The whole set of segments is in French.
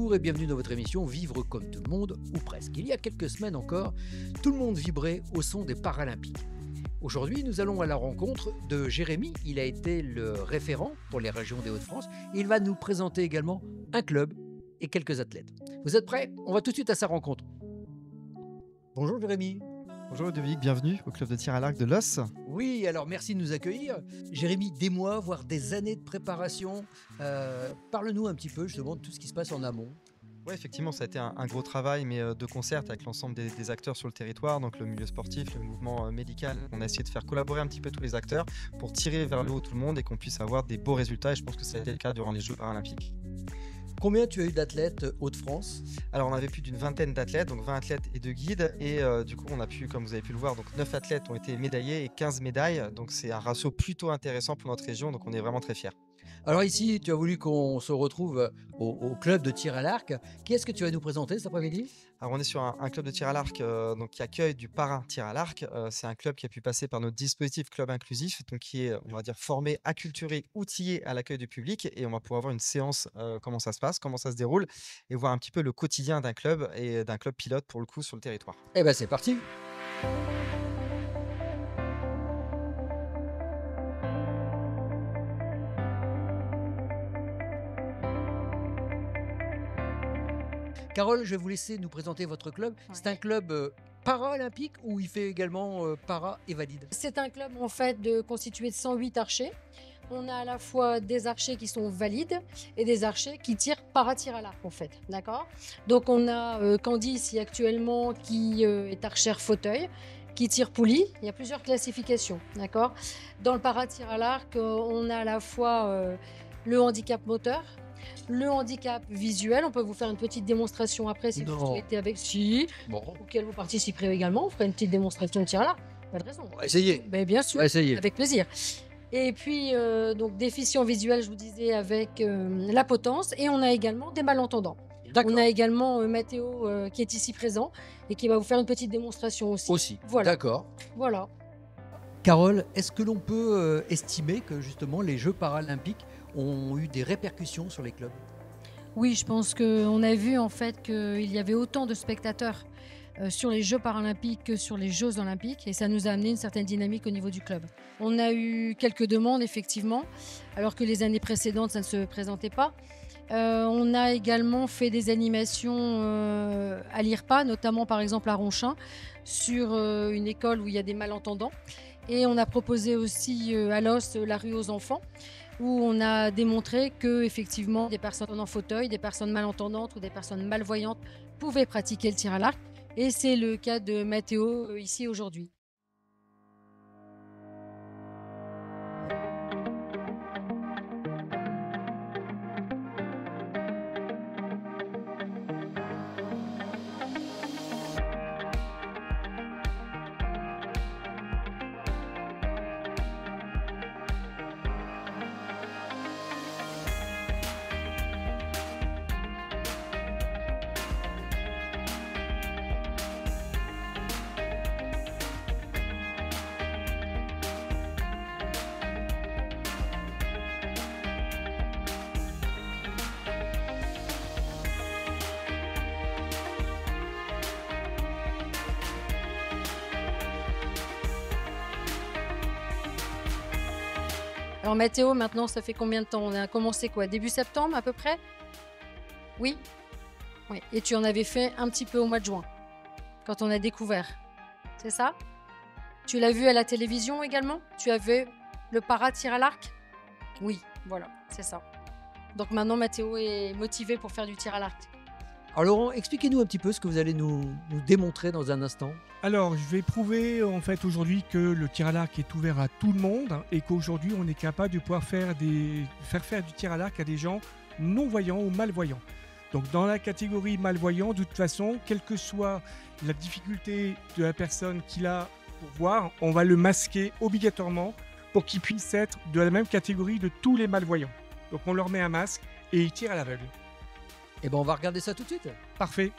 Bonjour et bienvenue dans votre émission Vivre comme tout le monde, ou presque. Il y a quelques semaines encore, tout le monde vibrait au son des Paralympiques. Aujourd'hui, nous allons à la rencontre de Jérémy. Il a été le référent pour les régions des Hauts-de-France. Il va nous présenter également un club et quelques athlètes. Vous êtes prêts? On va tout de suite à sa rencontre. Bonjour Jérémy. Bonjour Ludovic, bienvenue au club de tir à l'arc de Los. Oui, alors merci de nous accueillir. Jérémy, des mois, voire des années de préparation. Parle-nous un petit peu justement de tout ce qui se passe en amont. Oui, effectivement, ça a été un gros travail, mais de concert avec l'ensemble des acteurs sur le territoire, donc le milieu sportif, le mouvement médical. On a essayé de faire collaborer un petit peu tous les acteurs pour tirer vers le haut tout le monde et qu'on puisse avoir des beaux résultats. Et je pense que ça a été le cas durant les Jeux paralympiques. Combien tu as eu d'athlètes Hauts-de-France? Alors, on avait plus d'une vingtaine d'athlètes, donc 20 athlètes et 2 guides. Et du coup, on a pu, comme vous avez pu le voir, donc 9 athlètes ont été médaillés et 15 médailles. Donc, c'est un ratio plutôt intéressant pour notre région. Donc, on est vraiment très fiers. Alors ici, tu as voulu qu'on se retrouve au club de tir à l'arc. Qui est-ce que tu vas nous présenter cet après-midi? Alors, on est sur un club de tir à l'arc donc qui accueille du para-tir à l'arc. C'est un club qui a pu passer par notre dispositif club inclusif, donc qui est, on va dire, formé, acculturé, outillé à l'accueil du public. Et on va pouvoir avoir une séance, comment ça se passe, comment ça se déroule, et voir un petit peu le quotidien d'un club et d'un club pilote pour le coup sur le territoire. Eh ben c'est parti. Carole, je vais vous laisser nous présenter votre club. C'est un club paralympique ou il fait également para et valide? C'est un club en fait constitué de 108 archers. On a à la fois des archers qui sont valides et des archers qui tirent para-tir à l'arc en fait, d'accord? Donc on a Candy ici actuellement qui est archère fauteuil, qui tire poulie. Il y a plusieurs classifications, d'accord? Dans le para-tir à l'arc, on a à la fois le handicap moteur, le handicap visuel. On peut vous faire une petite démonstration après si vous souhaitez avec Bon, auquel vous participerez également. On fera une petite démonstration de tir à l'arc. Pas de raison. on va essayer. Ben, bien sûr, On va essayer. avec plaisir. Et puis, donc, déficient visuel, je vous disais, avec la potence. Et on a également des malentendants. D'accord. On a également Mathéo qui est ici présent et qui va vous faire une petite démonstration aussi. Aussi. Voilà. D'accord. Voilà. Carole, est-ce que l'on peut estimer que justement les Jeux paralympiques ont eu des répercussions sur les clubs? Oui, je pense qu'on a vu en fait qu'il y avait autant de spectateurs sur les Jeux paralympiques que sur les Jeux olympiques et ça nous a amené une certaine dynamique au niveau du club. On a eu quelques demandes effectivement, alors que les années précédentes ça ne se présentait pas. On a également fait des animations à l'IRPA, notamment par exemple à Ronchin, sur une école où il y a des malentendants. Et on a proposé aussi à Los la rue aux enfants, où on a démontré que effectivement des personnes en fauteuil, des personnes malentendantes ou des personnes malvoyantes pouvaient pratiquer le tir à l'arc. Et c'est le cas de Mathéo ici aujourd'hui. Alors Mathéo, maintenant, ça fait combien de temps? On a commencé quoi? Début septembre à peu près? Oui? Oui. Et tu en avais fait un petit peu au mois de juin, quand on a découvert. C'est ça? Tu l'as vu à la télévision également? Tu as vu le para-tir à l'arc? Oui, voilà, c'est ça. Donc maintenant, Mathéo est motivé pour faire du tir à l'arc. Alors Laurent, expliquez-nous un petit peu ce que vous allez nous démontrer dans un instant. Alors, je vais prouver en fait aujourd'hui que le tir à l'arc est ouvert à tout le monde et qu'aujourd'hui on est capable de pouvoir faire du tir à l'arc à des gens non-voyants ou malvoyants. Donc dans la catégorie malvoyant, de toute façon, quelle que soit la difficulté de la personne qu'il a pour voir, on va le masquer obligatoirement pour qu'il puisse être de la même catégorie de tous les malvoyants. Donc on leur met un masque et ils tirent à l'aveugle. Eh ben on va regarder ça tout de suite. Parfait.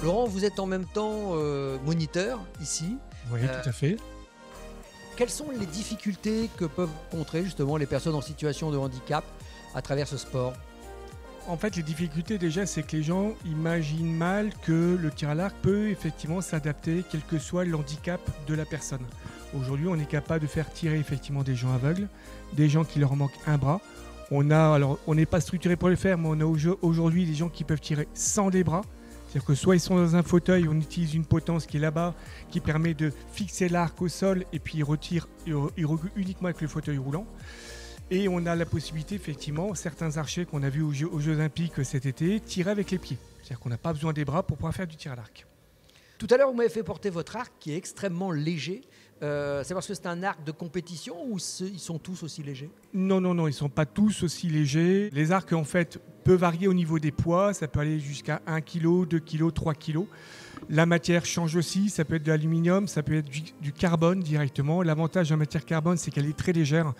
Laurent, vous êtes en même temps moniteur ici. Oui, tout à fait. Quelles sont les difficultés que peuvent rencontrer justement les personnes en situation de handicap à travers ce sport? En fait, les difficultés déjà, c'est que les gens imaginent mal que le tir à l'arc peut effectivement s'adapter, quel que soit le handicap de la personne. Aujourd'hui, on est capable de faire tirer effectivement des gens aveugles, des gens qui leur manquent un bras. On n'est pas structuré pour le faire, mais on a aujourd'hui des gens qui peuvent tirer sans les bras. C'est-à-dire que soit ils sont dans un fauteuil, on utilise une potence qui est là-bas, qui permet de fixer l'arc au sol, et puis ils retirent uniquement avec le fauteuil roulant. Et on a la possibilité, effectivement, certains archers qu'on a vus aux Jeux Olympiques cet été, tirer avec les pieds. C'est-à-dire qu'on n'a pas besoin des bras pour pouvoir faire du tir à l'arc. Tout à l'heure, vous m'avez fait porter votre arc qui est extrêmement léger. C'est parce que c'est un arc de compétition ou ils sont tous aussi légers? Non, ils ne sont pas tous aussi légers. Les arcs, en fait, peuvent varier au niveau des poids. Ça peut aller jusqu'à 1 kg, 2 kg, 3 kg. La matière change aussi. Ça peut être de l'aluminium, ça peut être du carbone directement. L'avantage de la matière carbone, c'est qu'elle est très légère.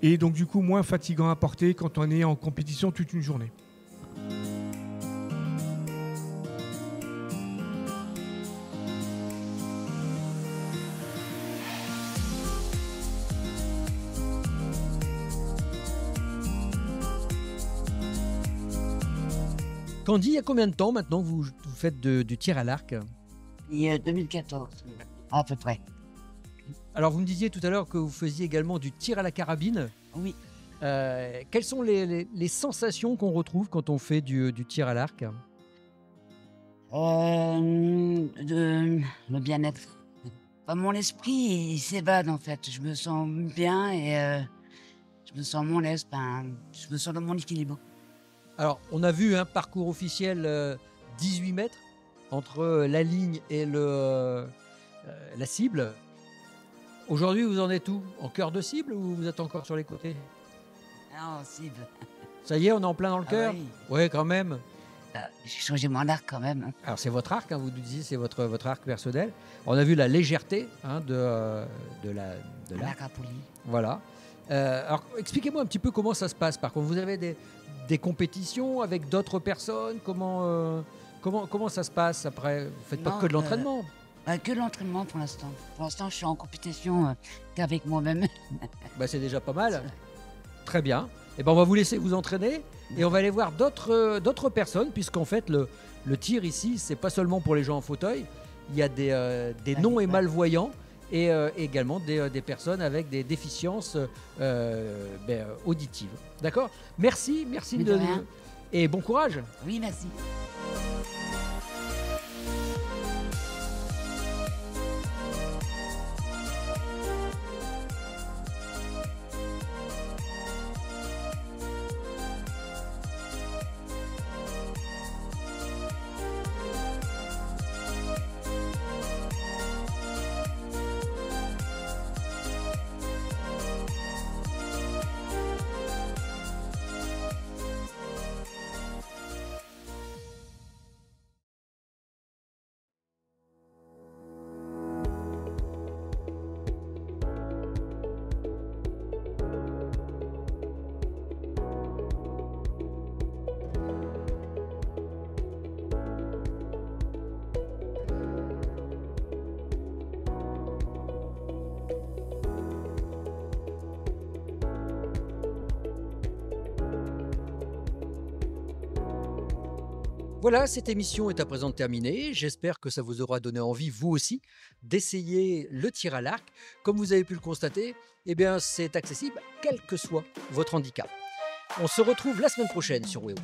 Et donc, du coup, moins fatigant à porter quand on est en compétition toute une journée. Candy, il y a combien de temps maintenant que vous faites du tir à l'arc? Il y a 2014, à peu près. Alors, vous me disiez tout à l'heure que vous faisiez également du tir à la carabine. Oui. Quelles sont les sensations qu'on retrouve quand on fait du tir à l'arc? Le bien-être. Enfin, mon esprit, il s'évade en fait. Je me sens bien et je me sens mon aise. Je me sens dans mon équilibre. Alors, on a vu un parcours officiel 18 mètres entre la ligne et la cible. Aujourd'hui, vous en êtes où? En cœur de cible ou vous êtes encore sur les côtés? Non, cible. Ça y est, on est en plein dans le cœur? Oui. Ouais, quand même. J'ai changé mon arc quand même. Hein. Alors, c'est votre arc, hein, vous nous disiez, c'est votre arc personnel. On a vu la légèreté de l'arc. L'arc à poulie. Voilà. Alors, expliquez-moi un petit peu comment ça se passe. Par contre, vous avez des compétitions avec d'autres personnes? Comment ça se passe après? Vous faites pas que de l'entraînement? Que de l'entraînement pour l'instant. Pour l'instant, je suis en compétition qu'avec moi-même. C'est déjà pas mal. Très bien. Et ben, on va vous laisser vous entraîner et on va aller voir d'autres personnes, puisqu'en fait, le tir ici, c'est pas seulement pour les gens en fauteuil. Il y a des non et malvoyants et également des personnes avec des déficiences auditives. D'accord? Merci De rien. et bon courage. Oui, merci. Voilà, cette émission est à présent terminée. J'espère que ça vous aura donné envie, vous aussi, d'essayer le tir à l'arc. Comme vous avez pu le constater, c'est accessible quel que soit votre handicap. On se retrouve la semaine prochaine sur WEO.